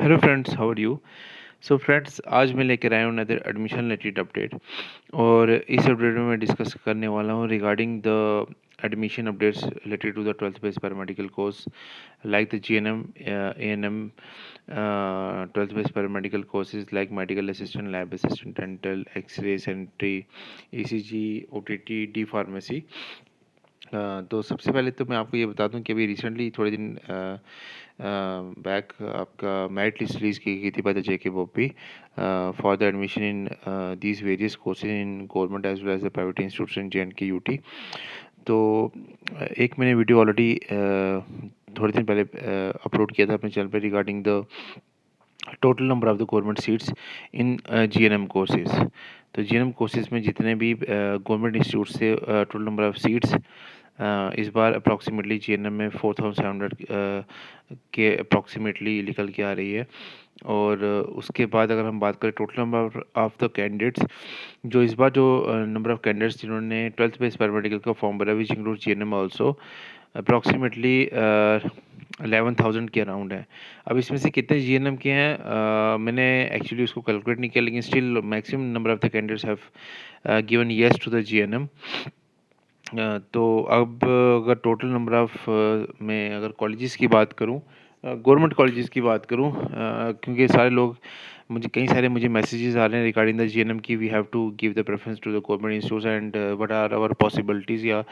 Hello friends, how are you? So friends, आज मैं लेकर आया हूँ अनदर एडमिशन रिलेटेड अपडेट। और इस अपडेट में मैं डिस्कस करने वाला हूँ regarding the admission updates related to the 12th base paramedical course like the GNM, ANM, 12th base paramedical courses like medical assistant, lab assistant, dental, X-ray, sentry, ECG, OTT, D pharmacy. तो सबसे पहले तो मैं आपको ये बता दूं कि अभी रिसेंटली थोड़े दिन बैक आपका मेरिट लिस्ट रिलीज़ की गई थी by the JK Boppy for the admission in these various courses in government as well as the private institutes in JNK UT। तो एक मैंने वीडियो ऑलरेडी थोड़े दिन पहले अपलोड किया था अपने चैनल पे regarding the total number of the government seats in GNM courses. तो GNM कोर्सेज में जितने भी गवर्नमेंट इंस्टीट्यूट से टोटल नंबर ऑफ सीट्स इस बार अप्रॉक्सीमेटली GNM में 4700 के अप्रॉक्सीमेटली निकल के आ रही है। और उसके बाद अगर हम बात करें total number of the candidates, जो इस बार जो नंबर ऑफ कैंडिडेट्स जिन्होंने 12th बेस पैरामेडिकल का फॉर्म भरा which include GNM also approximately 11,000 के अराउंड है। अब इसमें से कितने GNM के हैं मैंने एक्चुअली उसको कैलकुलेट नहीं किया, लेकिन still maximum number of the candidates have given yes to the GNM। तो अब अगर टोटल नंबर ऑफ मैं अगर कॉलेजेस की बात करूं, गवर्नमेंट कॉलेजेस की बात करूं, क्योंकि सारे लोग मुझे मैसेजेस आ रहे हैं रिगार्डिंग द GNM की we have to give the preference to the government institutes and what are our possibilities या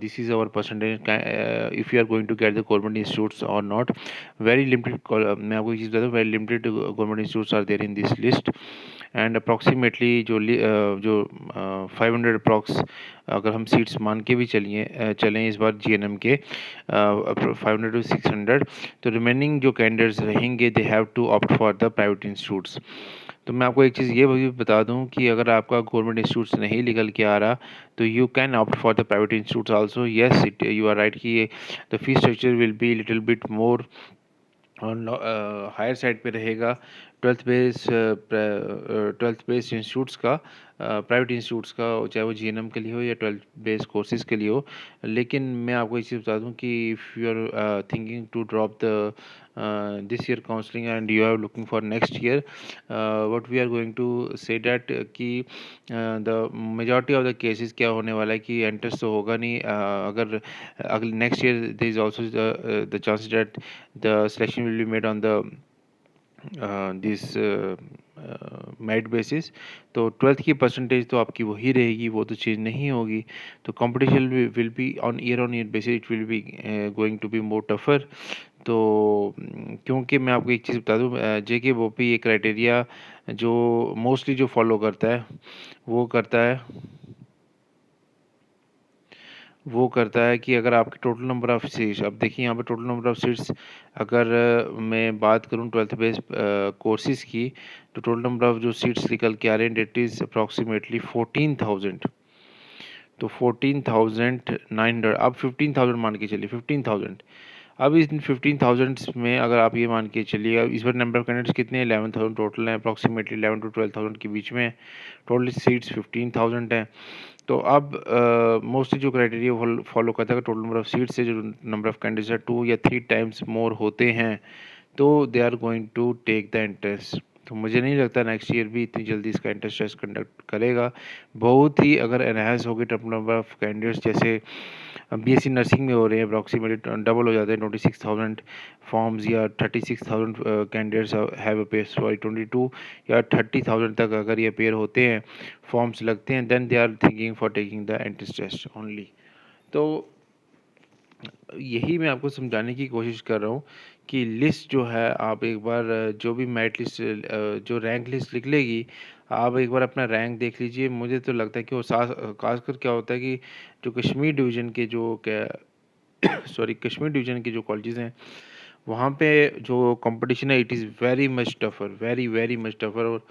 this is our percentage if you are going to get the government institutes और नॉट। Very limited, मैं आपको एक चीज़ बता दूँ, very limited government institutes are there in this list. And approximately जो 500 अप्रॉक्स अगर हम सीट्स मान के भी चलें इस बार GNM के 500 to 600, तो रिमेनिंग जो कैंडिडेट्स रहेंगे they have to opt for the private institutes. तो मैं आपको एक चीज़ ये भी बता दूं कि अगर आपका गवर्नमेंट इंस्टीट्यूट्स नहीं निकल के आ रहा तो you can opt for the private institutes also. Yes, it you are right कि the fee structure will be little bit more on higher side पे रहेगा ट्वेल्थ बेस इंस्टीट्यूट्स का, प्राइवेट इंस्टीट्यूट्स का, चाहे वो GNM के लिए हो या 12th बेस कोर्सेज के लिए हो। लेकिन मैं आपको एक चीज़ बता दूं कि if you are thinking to drop the this year counselling and you are looking for next year, what we are going to say that कि the majority of the cases क्या होने वाला है कि एंट्रेंस तो होगा नहीं। अगर next year there is also the chance that the selection will be made on the this merit basis. तो 12th की परसेंटेज तो आपकी वही रहेगी, वो तो चेंज नहीं होगी। तो competition will be on year basis, it will be going to be more tougher. तो क्योंकि मैं आपको एक चीज़ बता दूं, JK Boppy ये क्राइटेरिया जो मोस्टली जो फॉलो करता है वो करता है वो करता है कि अगर आपके टोटल नंबर ऑफ सीट्स, अब देखिए यहाँ पे टोटल नंबर ऑफ सीट्स अगर मैं बात करूँ 12th बेस कोर्सेज की, तो टोटल नंबर ऑफ जो सीट्स निकल के आ रहे हैं डेट इज़ अप्रॉक्सीमेटली 14,000। तो 14,900, अब 15,000 मान के चलिए 15,000। अब इन 15,000 में अगर आप ये मान के चलिए, इस बार नंबर ऑफ कैंडिडेट्स कितने हैं, 11,000 टोटल हैं, अप्रॉक्सीमेटली 11 to 12,000 के बीच में। टोटल सीट्स 15,000 हैं। तो अब मोस्टली जो क्राइटेरिया फॉलो करता है टोटल नंबर ऑफ सीट्स से जो नंबर ऑफ कैंडिडेट्स है 2 या 3 टाइम्स मोर होते हैं तो they are going to take the interest. तो मुझे नहीं लगता नेक्स्ट ईयर भी इतनी जल्दी इसका इंटरेस्ट टेस्ट कंडक्ट करेगा। बहुत ही अगर एनहांस हो गए टोटल नंबर ऑफ कैंडिडेट्स, जैसे BSc नर्सिंग में हो रहे हैं, अप्रॉक्सीमेटली डबल हो जाते हैं, 26,000 फॉर्म्स या 36,000 कैंडिडेट्स हैव अपेयर, सॉरी 22 या 30,000 तक अगर ये अपेयर होते हैं, फॉर्म्स लगते हैं, then they are thinking for taking the entrance test only. तो यही मैं आपको समझाने की कोशिश कर रहा हूँ कि लिस्ट जो है आप एक बार जो भी मेरिट लिस्ट जो रैंक लिस्ट निकलेगी, आप एक बार अपना रैंक देख लीजिए। मुझे तो लगता है कि वो खासकर क्या होता है कि जो कश्मीर डिवीज़न के जो क्या सॉरी कश्मीर डिवीज़न के जो कॉलेजेस हैं वहाँ पे जो कंपटीशन है it is very much tougher, very very much tougher. और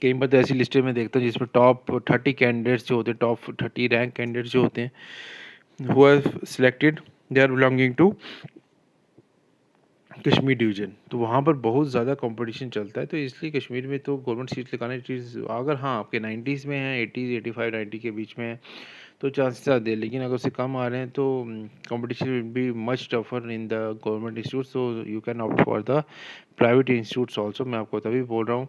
कई बार तो ऐसी लिस्टें मैं देखता हूँ जिसमें टॉप 30 कैंडिडेट्स जो होते हैं, टॉप 30 रैंक कैंडिडेट्स जो होते हैं who are selected, they are belonging to Kashmir division. तो वहाँ पर बहुत ज़्यादा कंपटीशन चलता है, तो इसलिए कश्मीर में तो गवर्नमेंट सीट लगाना चीज़, अगर हाँ आपके 90s में है, 80s 85 90 के बीच में है, तो चांसेस आर देयर। लेकिन अगर उससे कम आ रहे हैं तो competition will be much tougher in the government institute, so you can opt for the private institutes also. मैं आपको तभी बोल रहा हूँ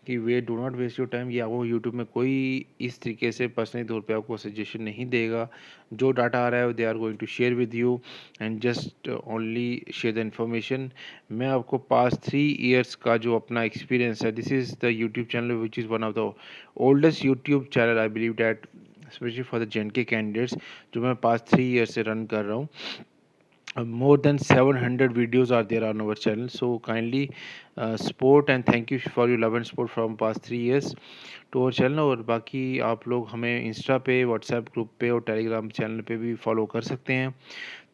कि we do not waste your time. या वो यूट्यूब में कोई इस तरीके से पर्सनली तौर पे आपको सजेशन नहीं देगा। जो डाटा आ रहा है they are going to share with you and just only share the information. मैं आपको पास्ट 3 ईयर्स का जो अपना एक्सपीरियंस है, this is the YouTube channel which is one of the oldest YouTube channel I believe that specially for the JNK candidates, जो मैं past 3 year से run कर रहा हूँ। More than 700 videos are there on our channel, so kindly support and thank you for your love and support from past 3 years to our channel। और बाकी आप लोग हमें इंस्टा पे, व्हाट्सएप ग्रुप पे और टेलीग्राम चैनल पे भी फॉलो कर सकते हैं।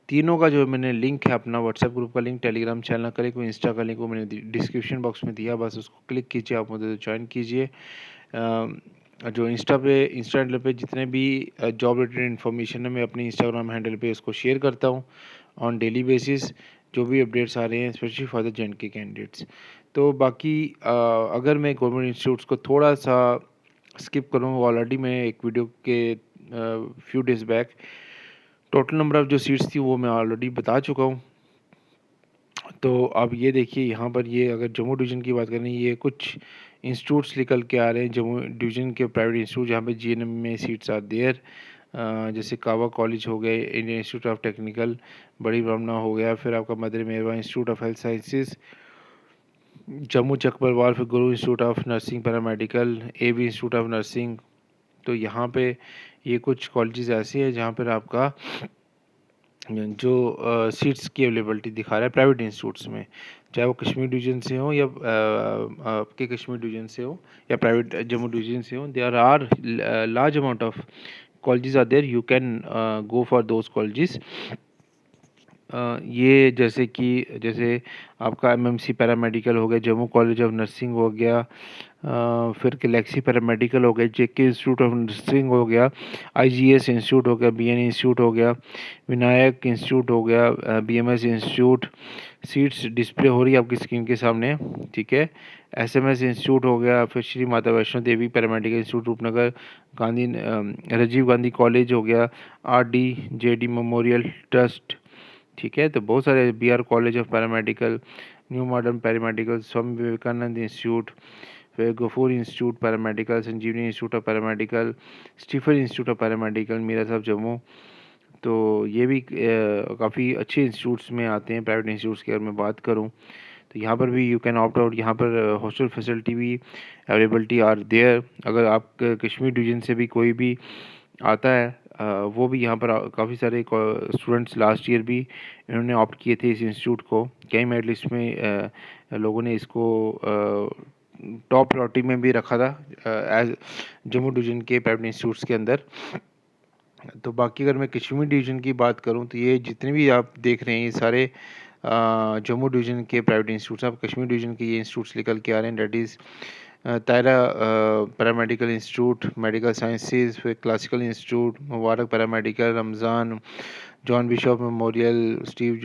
तीनों का जो मैंने लिंक है, अपना व्हाट्सएप ग्रुप का लिंक, टेलीग्राम चैनल का लिंक, इंस्टा का लिंक, वो मैंने डिस्क्रिप्शन बॉक्स में दिया, बस उसको क्लिक कीजिए, आप मुझे ज्वाइन कीजिए। जो इंस्टा हैंडल पे जितने भी जॉब रिलेटेड इन्फॉर्मेशन है, मैं अपनी इंस्टाग्राम हैंडल पे उसको शेयर करता हूँ ऑन डेली बेसिस, जो भी अपडेट्स आ रहे हैं specially for the JNK candidates. तो बाकी अगर मैं गवर्नमेंट इंस्टीट्यूट्स को थोड़ा सा स्किप करूँ, ऑलरेडी मैं एक वीडियो के few days back total number of जो सीट्स थी वो मैं ऑलरेडी बता चुका हूँ। तो अब ये देखिए यहाँ पर, ये अगर जम्मू डिवीज़न की बात करें, ये कुछ इंस्टीट्यूट्स निकल के आ रहे हैं जम्मू डिवीज़न के प्राइवेट इंस्टीट्यूट, जहाँ पे जीएनएम में सीट्स आर देयर। जैसे कावा कॉलेज हो गए, इंडियन इंस्टीट्यूट ऑफ टेक्निकल बड़ी ब्रह्मणा हो गया, फिर आपका mother Mehrban institute of health sciences Jammu Chakbarwal, फिर Guru institute of nursing paramedical, AV institute of nursing. तो यहाँ पे ये कुछ कॉलेजेस ऐसे हैं जहाँ पर आपका जो सीट्स की अवेलेबिलिटी दिखा रहा है प्राइवेट इंस्टीट्यूट्स में, चाहे वो कश्मीर डिवीज़न से हो या आपके कश्मीर डिवीज़न से हो या प्राइवेट जम्मू डिवीज़न से हो, there are large amount of colleges are there, you can go for those colleges. ये जैसे आपका एमएमसी पैरामेडिकल हो गया, जम्मू कॉलेज ऑफ नर्सिंग हो गया, फिर गैलेक्सी पैरामेडिकल हो गया, जेके इंस्टीट्यूट ऑफ नर्सिंग हो गया, आईजीएस इंस्टीट्यूट हो गया, बीएन इंस्टीट्यूट हो गया, विनायक इंस्टीट्यूट हो गया, बीएमएस इंस्टीट्यूट। सीट्स डिस्प्ले हो रही है आपकी स्क्रीन के सामने, ठीक है। एसएमएस इंस्टीट्यूट हो गया, फिर Shri Mata Vaishno Devi paramedical institute Roopnagar, Gandhi Rajiv Gandhi college हो गया, आरडी जेडी मेमोरियल ट्रस्ट, ठीक है। तो बहुत सारे, BR college of paramedical, new modern paramedical, Swami Vivekananda institute, फिर Gafoor institute paramedical, Sanjeevani institute of paramedical, Stephen institute of paramedical, Meera Sahab Jammu. तो ये भी काफ़ी अच्छे इंस्टीट्यूट्स में आते हैं, प्राइवेट इंस्टीट्यूट्स की अगर मैं बात करूँ तो यहाँ पर भी यू कैन ऑप्ट आउट। यहाँ पर हॉस्टल फैसिलिटी भी अवेलेबिलिटी आर देयर। अगर आप कश्मीर डिवीज़न से भी कोई भी आता है, वो भी यहाँ पर काफ़ी सारे स्टूडेंट्स लास्ट ईयर भी इन्होंने ऑप्ट किए थे इस इंस्टीट्यूट को। कई मेरिट लिस्ट में लोगों ने इसको टॉप प्रायोरिटी में भी रखा था एज जम्मू डिवीज़न के प्राइवेट इंस्टीट्यूट्स के अंदर। तो बाकी अगर मैं कश्मीर डिवीज़न की बात करूं तो ये जितने भी आप देख रहे हैं ये सारे जम्मू डिवीज़न के प्राइवेट इंस्टीट्यूट्स। आप कश्मीर डिवीज़न के ये इंस्टीट्यूट्स निकल के आ रहे हैं, that is Tayra paramedical institute, medical sciences, फिर classical institute, Mubarak paramedical, Ramzan, John Bishop memorial, Steve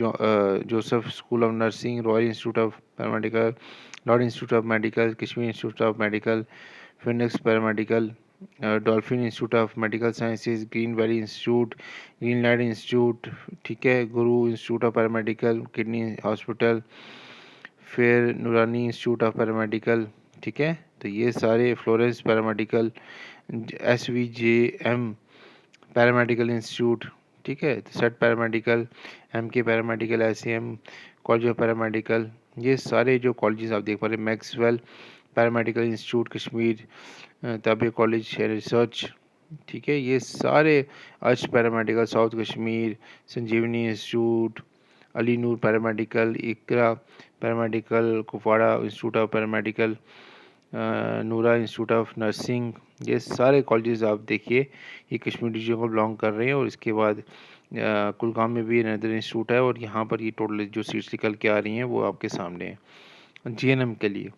Joseph school of nursing, royal institute of paramedical, lord institute of medical, Kashmir institute of medical, phoenix paramedical, dolphin institute of medical sciences, green valley institute, green light institute, ठीक है, Guru institute of paramedical, kidney hospital, फिर Noorani institute of paramedical, ठीक है। तो ये सारे, Florence paramedical, SVJM paramedical institute, ठीक है, तो set paramedical, MK paramedical, SAM college of paramedical, ये सारे जो कॉलेजेस आप देख पा रहे हैं, Maxwell paramedical institute Kashmir, Tabia college research, ठीक है, ये सारे, Arsh paramedical south Kashmir, Sanjivani institute, Ali Noor paramedical, Iqra paramedical, Kupwara institute of paramedical, Noora institute of nursing, ये सारे कॉलेजेस आप देखिए ये कश्मीर डिवीजन को बिलोंग कर रहे हैं। और इसके बाद कुलगाम में भी अनदर इंस्टीट्यूट है, और यहाँ पर ये टोटल जो सीट्स निकल के आ रही हैं वो आपके सामने हैं जीएनएम के लिए।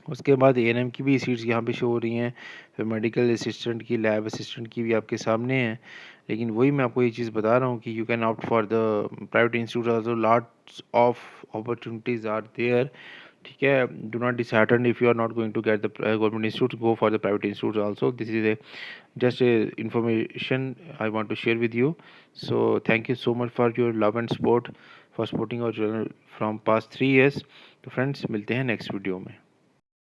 उसके बाद एएनएम की भी सीट्स यहाँ पे शो हो रही हैं, फिर मेडिकल असिस्टेंट की, लैब असिस्टेंट की भी आपके सामने हैं। लेकिन वही मैं आपको ये चीज़ बता रहा हूँ कि you can opt for the private institute, also lots of opportunities are there ठीक है, do not dishearten if you are not going to get the government institute, go for the private institute also. This is a just a information I want to share with you. So thank you so much for your love and support, for supporting our channel from past 3 years. तो friends मिलते हैं next video में।